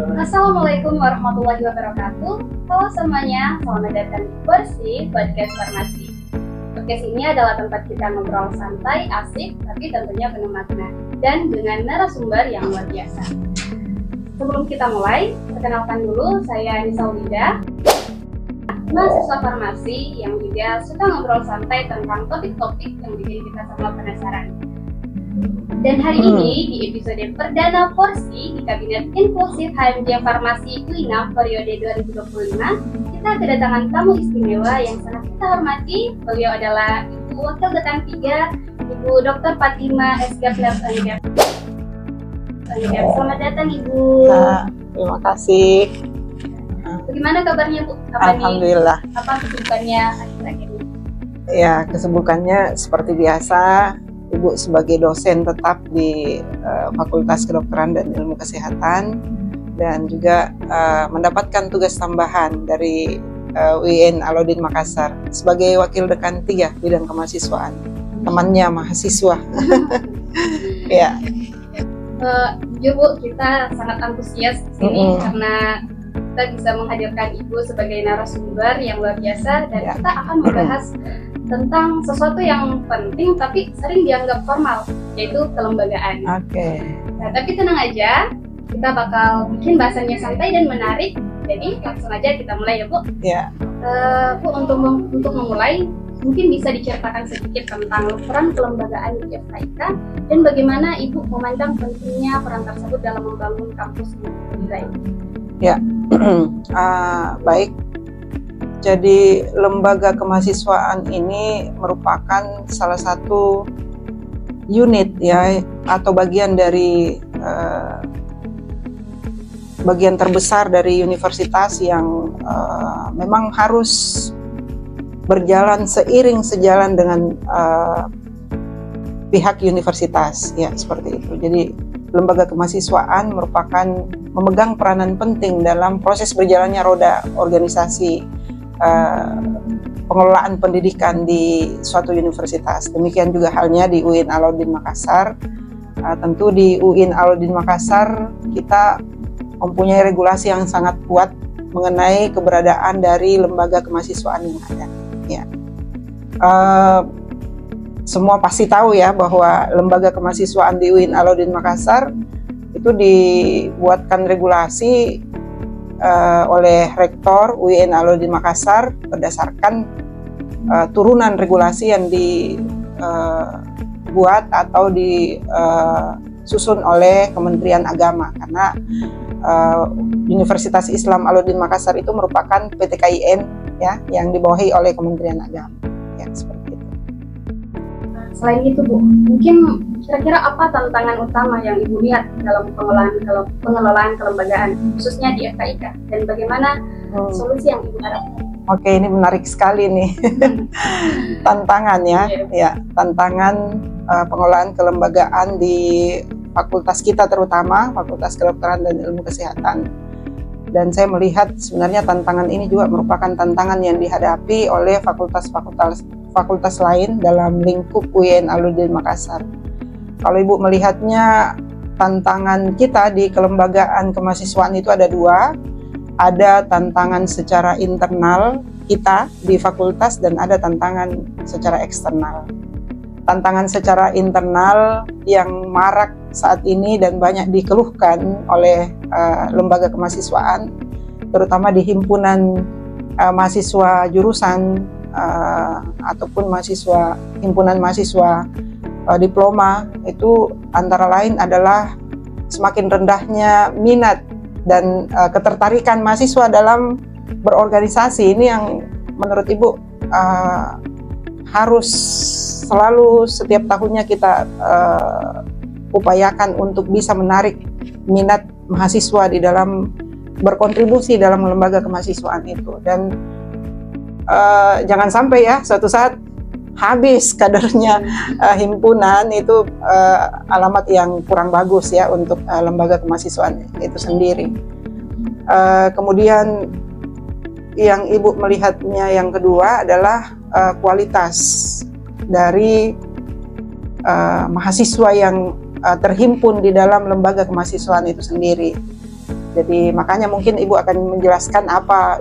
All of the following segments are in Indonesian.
Assalamualaikum warahmatullahi wabarakatuh. Halo semuanya, selamat datang di Porsi Podcast Farmasi. Podcast ini adalah tempat kita ngobrol santai, asik, tapi tentunya penuh makna dan dengan narasumber yang luar biasa. Sebelum kita mulai, perkenalkan dulu, saya Nisa Wida, mahasiswa farmasi yang juga suka ngobrol santai tentang topik-topik yang bikin kita semua penasaran. Dan hari ini di episode perdana Porsi di Kabinet Inklusif HMJ Farmasi U6 periode 2025, kita kedatangan tamu istimewa yang sangat kita hormati. Beliau adalah Ibu Wakil Dekan 3, Ibu Dr. Fatima S. Gafner. Selamat datang Ibu. Terima kasih. Bagaimana kabarnya Bu? Alhamdulillah. Apa kesibukannya akhir-akhir ini? Ya, kesibukannya seperti biasa. Ibu sebagai dosen tetap di Fakultas Kedokteran dan Ilmu Kesehatan dan juga mendapatkan tugas tambahan dari UIN Alauddin Makassar sebagai Wakil Dekan 3 bidang kemahasiswaan, temannya mahasiswa. Ya. Jujur Bu, kita sangat antusias di sini karena kita bisa menghadirkan Ibu sebagai narasumber yang luar biasa dan kita akan membahas tentang sesuatu yang penting tapi sering dianggap formal, yaitu kelembagaan. Oke. Nah, tapi tenang aja, kita bakal bikin bahasanya santai dan menarik. Jadi langsung aja kita mulai ya Bu. Ya. Bu, untuk memulai, mungkin bisa diceritakan sedikit tentang peran kelembagaan di FKIK dan bagaimana Ibu memandang pentingnya peran tersebut dalam membangun kampus di wilayah. Ya, baik. Jadi lembaga kemahasiswaan ini merupakan salah satu unit ya atau bagian dari bagian terbesar dari universitas yang memang harus berjalan sejalan dengan pihak universitas ya, seperti itu. Jadi lembaga kemahasiswaan memegang peranan penting dalam proses berjalannya roda organisasi pengelolaan pendidikan di suatu universitas. Demikian juga halnya di UIN Alauddin Makassar. Tentu di UIN Alauddin Makassar kita mempunyai regulasi yang sangat kuat mengenai keberadaan dari lembaga kemahasiswaan yang ada. Ya. Semua pasti tahu ya bahwa lembaga kemahasiswaan di UIN Alauddin Makassar itu dibuatkan regulasi oleh Rektor UIN Alauddin Makassar berdasarkan turunan regulasi yang dibuat atau disusun oleh Kementerian Agama, karena Universitas Islam Alauddin Makassar itu merupakan PTKIN ya yang dibawahi oleh Kementerian Agama ya, seperti itu. Selain itu Bu, mungkin kira-kira apa tantangan utama yang Ibu lihat dalam pengelolaan kelembagaan khususnya di FKIK dan bagaimana solusi yang Ibu harapkan? Oke, ini menarik sekali nih. Tantangan ya, ya tantangan pengelolaan kelembagaan di fakultas kita, terutama Fakultas Kedokteran dan Ilmu Kesehatan. Dan saya melihat sebenarnya tantangan ini juga merupakan tantangan yang dihadapi oleh fakultas lain dalam lingkup UIN Alauddin Makassar. Kalau Ibu melihatnya, tantangan kita di kelembagaan kemahasiswaan itu ada dua. Ada tantangan secara internal kita di fakultas dan ada tantangan secara eksternal. Tantangan secara internal yang marak saat ini dan banyak dikeluhkan oleh lembaga kemahasiswaan, terutama di himpunan mahasiswa jurusan ataupun himpunan mahasiswa diploma, itu antara lain adalah semakin rendahnya minat dan ketertarikan mahasiswa dalam berorganisasi. Ini yang menurut Ibu harus selalu setiap tahunnya kita upayakan untuk bisa menarik minat mahasiswa di dalam berkontribusi dalam lembaga kemahasiswaan itu. Dan jangan sampai ya suatu saat habis kadernya himpunan, itu alamat yang kurang bagus ya untuk lembaga kemahasiswaan itu sendiri. Kemudian yang Ibu melihatnya yang kedua adalah kualitas dari mahasiswa yang terhimpun di dalam lembaga kemahasiswaan itu sendiri. Jadi makanya mungkin Ibu akan menjelaskan apa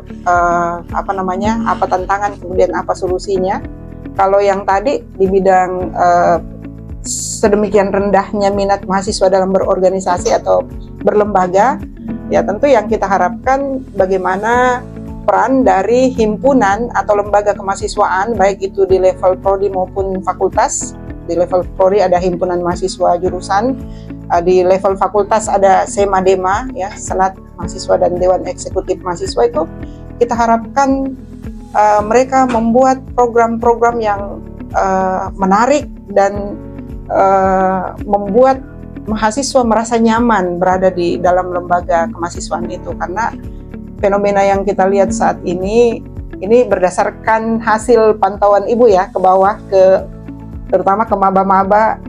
tantangan, kemudian apa solusinya. Kalau yang tadi di bidang sedemikian rendahnya minat mahasiswa dalam berorganisasi atau berlembaga, ya tentu yang kita harapkan bagaimana peran dari himpunan atau lembaga kemahasiswaan, baik itu di level prodi maupun fakultas. Di level prodi ada himpunan mahasiswa jurusan, di level fakultas ada SEMA-DEMA, ya, Senat Mahasiswa dan Dewan Eksekutif Mahasiswa. Itu kita harapkan mereka membuat program-program yang menarik dan membuat mahasiswa merasa nyaman berada di dalam lembaga kemahasiswaan itu, karena fenomena yang kita lihat saat ini berdasarkan hasil pantauan Ibu ya ke bawah, terutama ke maba-maba.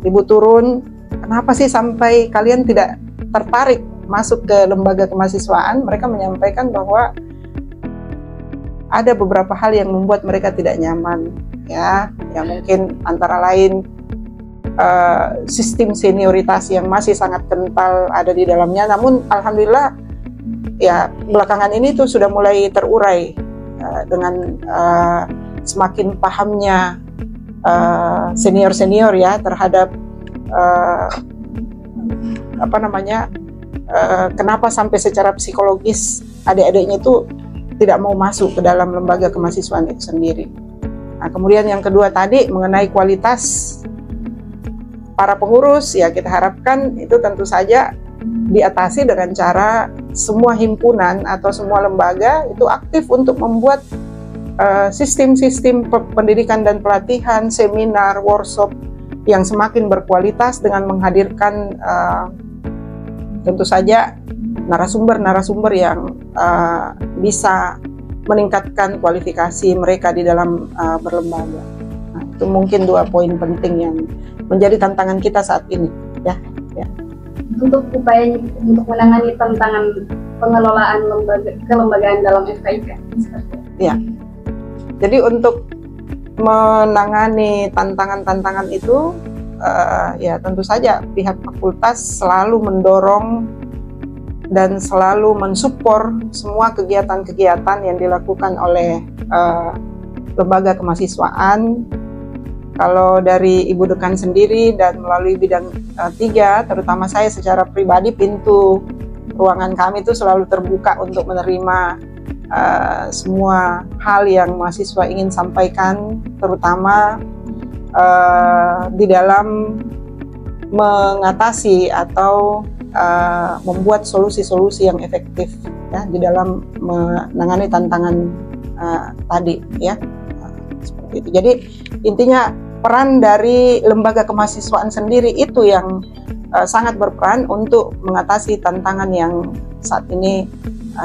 Ibu turun, kenapa sih sampai kalian tidak tertarik masuk ke lembaga kemahasiswaan? Mereka menyampaikan bahwa ada beberapa hal yang membuat mereka tidak nyaman, ya mungkin antara lain sistem senioritas yang masih sangat kental ada di dalamnya. Namun alhamdulillah ya belakangan ini tuh sudah mulai terurai dengan semakin pahamnya senior-senior ya terhadap kenapa sampai secara psikologis adik-adiknya itu tidak mau masuk ke dalam lembaga kemahasiswaan itu sendiri. Nah, kemudian yang kedua tadi mengenai kualitas para pengurus, ya kita harapkan itu tentu saja diatasi dengan cara semua himpunan atau semua lembaga itu aktif untuk membuat sistem-sistem pendidikan dan pelatihan, seminar, workshop yang semakin berkualitas dengan menghadirkan tentu saja narasumber-narasumber yang bisa meningkatkan kualifikasi mereka di dalam berlembaga. Nah, itu mungkin 2 poin penting yang menjadi tantangan kita saat ini, ya. Untuk upaya untuk menangani tantangan pengelolaan kelembagaan dalam FKIK. Ya. Jadi untuk menangani tantangan-tantangan itu, ya tentu saja pihak fakultas selalu mendorong dan selalu mensupport semua kegiatan-kegiatan yang dilakukan oleh lembaga kemahasiswaan. Kalau dari Ibu Dekan sendiri dan melalui bidang 3, terutama saya secara pribadi, pintu ruangan kami itu selalu terbuka untuk menerima semua hal yang mahasiswa ingin sampaikan, terutama di dalam mengatasi atau membuat solusi-solusi yang efektif ya di dalam menangani tantangan tadi ya, seperti itu. Jadi intinya peran dari lembaga kemahasiswaan sendiri itu yang sangat berperan untuk mengatasi tantangan yang saat ini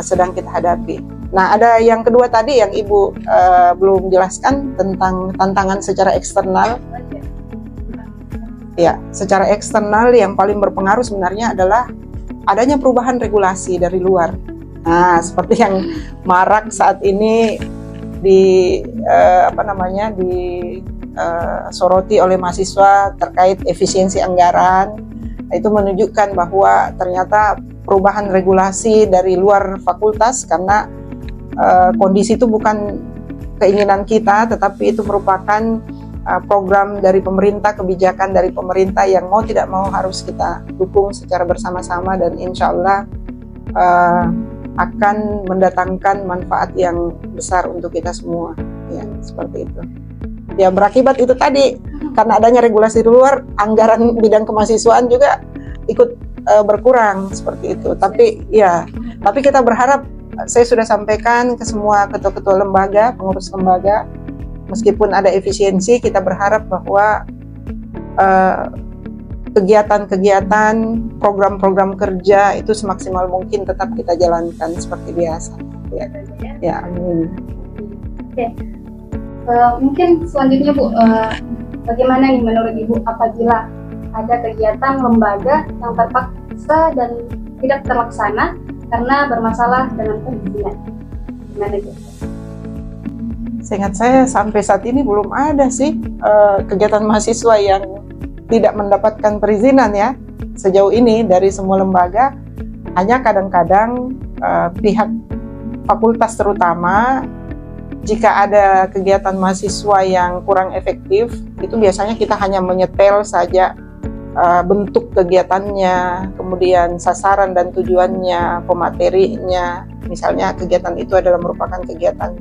sedang kita hadapi. Nah, ada yang kedua tadi yang Ibu belum jelaskan tentang tantangan secara eksternal. Ya, secara eksternal yang paling berpengaruh sebenarnya adalah adanya perubahan regulasi dari luar. Nah, seperti yang marak saat ini disoroti oleh mahasiswa terkait efisiensi anggaran. Itu menunjukkan bahwa ternyata perubahan regulasi dari luar fakultas, karena kondisi itu bukan keinginan kita, tetapi itu merupakan program dari pemerintah, kebijakan dari pemerintah yang mau tidak mau harus kita dukung secara bersama-sama, dan insya Allah akan mendatangkan manfaat yang besar untuk kita semua, ya seperti itu. Ya berakibat itu tadi, karena adanya regulasi di luar, anggaran bidang kemahasiswaan juga ikut berkurang seperti itu. Tapi kita berharap, saya sudah sampaikan ke semua ketua-ketua lembaga, pengurus lembaga, meskipun ada efisiensi, kita berharap bahwa kegiatan-kegiatan, program-program kerja itu semaksimal mungkin tetap kita jalankan seperti biasa. Ya, amin. Oke. Mungkin selanjutnya Bu, bagaimana nih menurut Ibu apabila ada kegiatan lembaga yang terpaksa dan tidak terlaksana karena bermasalah dengan perizinan? Gimana gitu? Seingat saya sampai saat ini belum ada sih kegiatan mahasiswa yang tidak mendapatkan perizinan ya sejauh ini dari semua lembaga. Hanya kadang-kadang pihak fakultas terutama, jika ada kegiatan mahasiswa yang kurang efektif, itu biasanya kita hanya menyetel saja bentuk kegiatannya, kemudian sasaran dan tujuannya, pematerinya. Misalnya kegiatan itu adalah merupakan kegiatan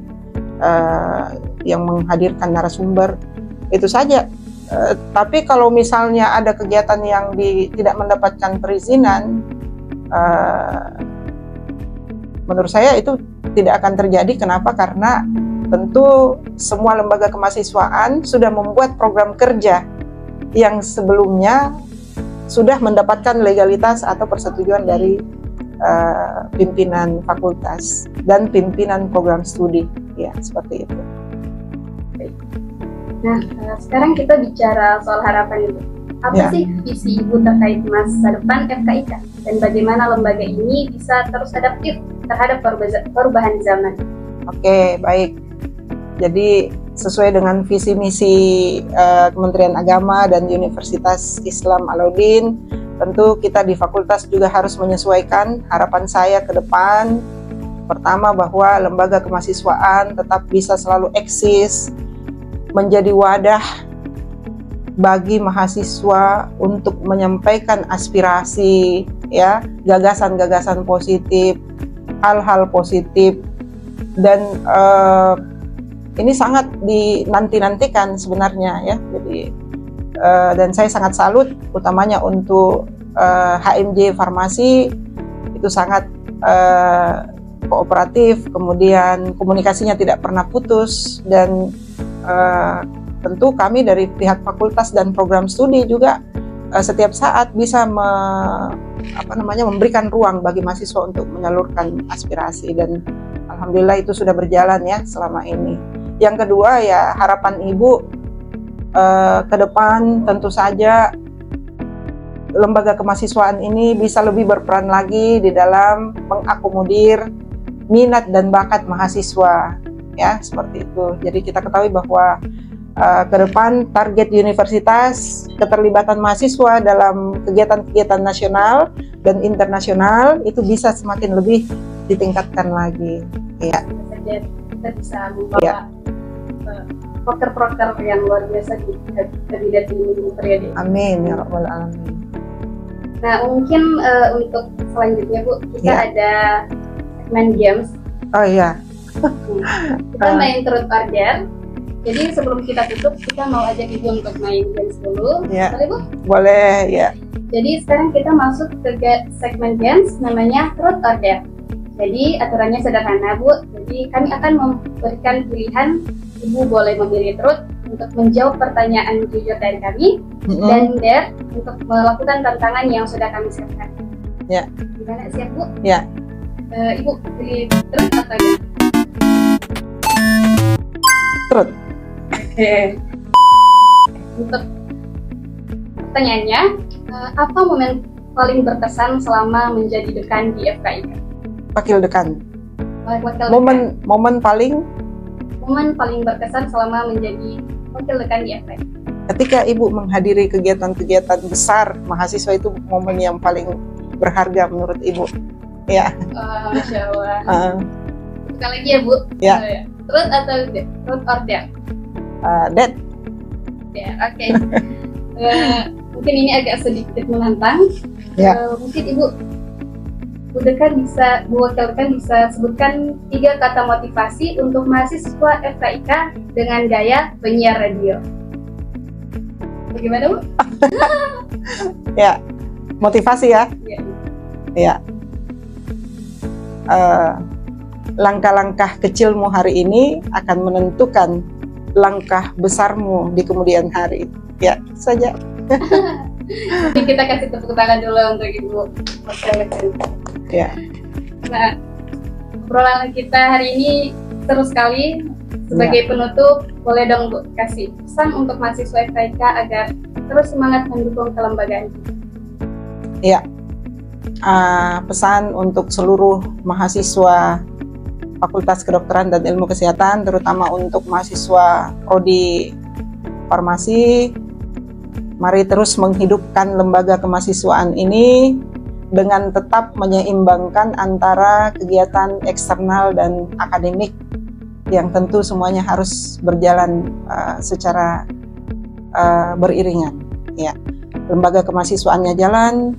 yang menghadirkan narasumber, itu saja. Tapi kalau misalnya ada kegiatan yang tidak mendapatkan perizinan, menurut saya itu tidak akan terjadi. Kenapa? Karena tentu semua lembaga kemahasiswaan sudah membuat program kerja yang sebelumnya sudah mendapatkan legalitas atau persetujuan dari pimpinan fakultas dan pimpinan program studi, ya seperti itu. Nah, sekarang kita bicara soal harapan Ibu. Apa sih visi Ibu terkait masa depan FKIK dan bagaimana lembaga ini bisa terus adaptif terhadap perubahan zaman? Oke, baik. Jadi sesuai dengan visi misi Kementerian Agama dan Universitas Islam Alauddin, tentu kita di fakultas juga harus menyesuaikan. Harapan saya ke depan, pertama bahwa lembaga kemahasiswaan tetap bisa selalu eksis, menjadi wadah bagi mahasiswa untuk menyampaikan aspirasi, ya, gagasan-gagasan positif, hal-hal positif, dan ini sangat dinanti-nantikan sebenarnya, ya. Jadi dan saya sangat salut, utamanya untuk HMJ Farmasi, itu sangat kooperatif, kemudian komunikasinya tidak pernah putus, dan tentu kami dari pihak fakultas dan program studi juga setiap saat bisa memberikan ruang bagi mahasiswa untuk menyalurkan aspirasi, dan alhamdulillah itu sudah berjalan ya selama ini. Yang kedua ya, harapan Ibu ke depan tentu saja lembaga kemahasiswaan ini bisa lebih berperan lagi di dalam mengakomodir minat dan bakat mahasiswa, ya seperti itu. Jadi kita ketahui bahwa ke depan target universitas keterlibatan mahasiswa dalam kegiatan-kegiatan nasional dan internasional itu bisa semakin lebih ditingkatkan lagi. Ya. Kita bisa membawa proker-proker yang luar biasa di kandidat ini periode. Amin ya rabbal alamin. Nah mungkin untuk selanjutnya Bu, kita ada segmen games. Oh iya. Kita main truth order. Jadi sebelum kita tutup, kita mau ajak Ibu untuk main games dulu. Ya. Boleh Bu? Boleh ya. Jadi sekarang kita masuk ke segmen games namanya truth order. Jadi aturannya sederhana Bu. Jadi kami akan memberikan pilihan, Ibu boleh memilih truth untuk menjawab pertanyaan jujur dari kami, dan dare untuk melakukan tantangan yang sudah kami siapkan. Ya. Gimana, siap Bu? Ya. Ibu pilih truth atau dare? Truth. Oke. Untuk pertanyaannya, apa momen paling berkesan selama menjadi dekan di FKIK? Wakil dekan. Momen paling berkesan selama menjadi wakil dekan di FKIK. Ketika Ibu menghadiri kegiatan-kegiatan besar mahasiswa, itu momen yang paling berharga menurut Ibu. Ya. Masya Allah. Sekali lagi ya Bu. Ya. Truth atau truth or dare? Dare. Ya, oke. Mungkin ini agak sedikit menantang. Ya. Mungkin Ibu wakil dekan bisa sebutkan 3 kata motivasi untuk mahasiswa FKIK dengan gaya penyiar radio. Bagaimana Bu? Ya, motivasi ya. Ya. Langkah-langkah kecilmu hari ini akan menentukan langkah besarmu di kemudian hari. Ya, saja. Jadi kita kasih tepuk tangan dulu untuk Ibu. Ya. Nah, obrolan kita hari ini seru sekali. Sebagai penutup, boleh dong Bu kasih pesan untuk mahasiswa FKIK agar terus semangat mendukung kelembagaan kita. Ya. Pesan untuk seluruh mahasiswa Fakultas Kedokteran dan Ilmu Kesehatan, terutama untuk mahasiswa prodi farmasi, mari terus menghidupkan lembaga kemahasiswaan ini dengan tetap menyeimbangkan antara kegiatan eksternal dan akademik yang tentu semuanya harus berjalan secara beriringan. Ya, lembaga kemahasiswaannya jalan,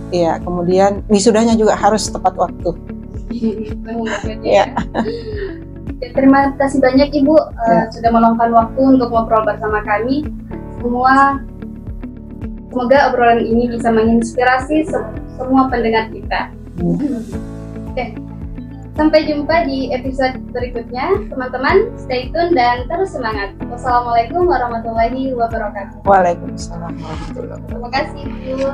ya, kemudian wisudanya juga harus tepat waktu. Ya. Terima kasih banyak Ibu sudah meluangkan waktu untuk ngobrol bersama kami. Semoga obrolan ini bisa menginspirasi semua pendengar kita. Oke. Sampai jumpa di episode berikutnya, teman-teman. Stay tune dan terus semangat. Wassalamualaikum warahmatullahi wabarakatuh. Waalaikumsalam warahmatullahi wabarakatuh. Terima kasih, Bu.